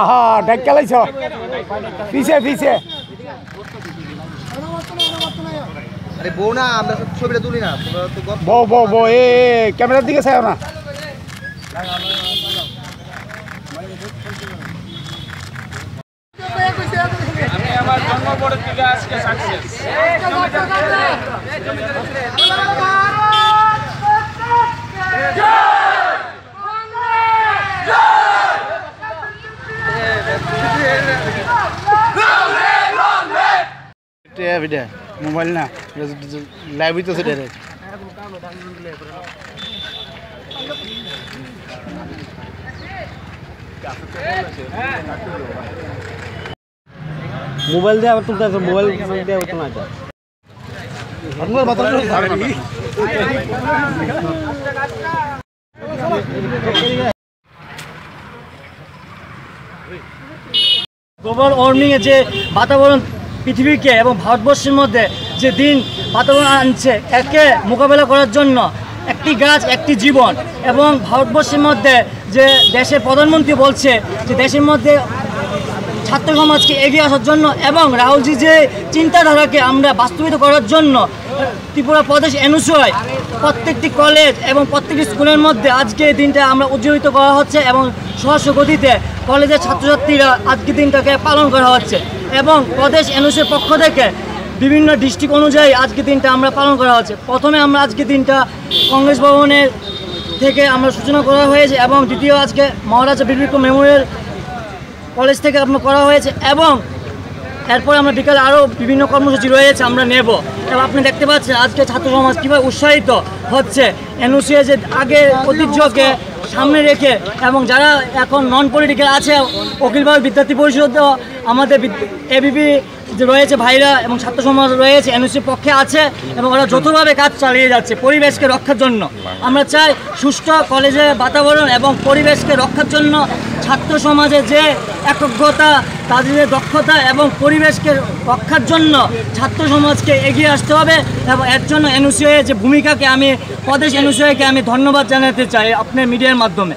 আহা ডাক চালাইছ পিছে পিছে আরে বউ না আমরা ছবিটা তুলি না বউ বউ বউ এ ক্যামেরার দিকে চাইও না আমি আমার জন্মবড়ের দিকে আজকে সাকসেস মোবাইল না লাইভ হইতেছে ডাইরেক্ট মোবাইল দিয়ে আবার তুলতে আছে মোবাইল দিয়ে তো না এটা আপনার মাথা গ্লোবাল ওয়ার্মিংয়ে যে বাতাবরণ পৃথিবীকে এবং ভারতবর্ষের মধ্যে যে দিন বাতাবরণ আনছে একে মোকাবেলা করার জন্য একটি গাছ একটি জীবন এবং ভারতবর্ষের মধ্যে যে দেশের প্রধানমন্ত্রী বলছে যে দেশের মধ্যে ছাত্র সমাজকে এগিয়ে আসার জন্য এবং রাহুলজি যে চিন্তাধারাকে আমরা বাস্তবায়িত করার জন্য ত্রিপুরা প্রদেশ এনএসইউ প্রত্যেকটি কলেজ এবং প্রত্যেকটি স্কুলের মধ্যে আজকে এই দিনটা আমরা উদযাপিত করা হচ্ছে এবং সহস্র গতিতে কলেজের ছাত্রছাত্রীরা আজকে দিনটাকে পালন করা হচ্ছে এবং প্রদেশ এনএসইউর পক্ষ থেকে বিভিন্ন ডিস্ট্রিক্ট অনুযায়ী আজকে দিনটা আমরা পালন করা হচ্ছে। প্রথমে আমরা আজকে দিনটা কংগ্রেস ভবনের থেকে আমরা সূচনা করা হয়েছে এবং দ্বিতীয় আজকে মহারাজা বীর বিক্রম মেমোরিয়াল কলেজ থেকে আপনার করা হয়েছে এবং এরপর আমরা বিকালে আরও বিভিন্ন কর্মসূচি রয়েছে আমরা নেব এবং আপনি দেখতে পাচ্ছেন আজকে ছাত্র সমাজ কীভাবে উৎসাহিত হচ্ছে এনএসইউ যে আগে ঐতিহ্যকে সামনে রেখে এবং যারা এখন নন পলিটিক্যাল আছে অখিল ভারত বিদ্যার্থী পরিষদ আমাদের এবিপি যে রয়েছে ভাইরা এবং ছাত্র সমাজ রয়েছে এনএসইউর পক্ষে আছে এবং ওরা যৌথভাবে কাজ চালিয়ে যাচ্ছে পরিবেশকে রক্ষার জন্য। আমরা চাই সুষ্ঠু কলেজের বাতাবরণ এবং পরিবেশকে রক্ষার জন্য ছাত্র সমাজে যে একগ্রতা তাদের দক্ষতা এবং পরিবেশকে রক্ষার জন্য ছাত্র সমাজকে এগিয়ে আসতে হবে এবং এর জন্য এনএসইউ যে ভূমিকাকে আমি প্রদেশ এনএসইউকে আমি ধন্যবাদ জানাতে চাই আপনার মিডিয়ার মাধ্যমে।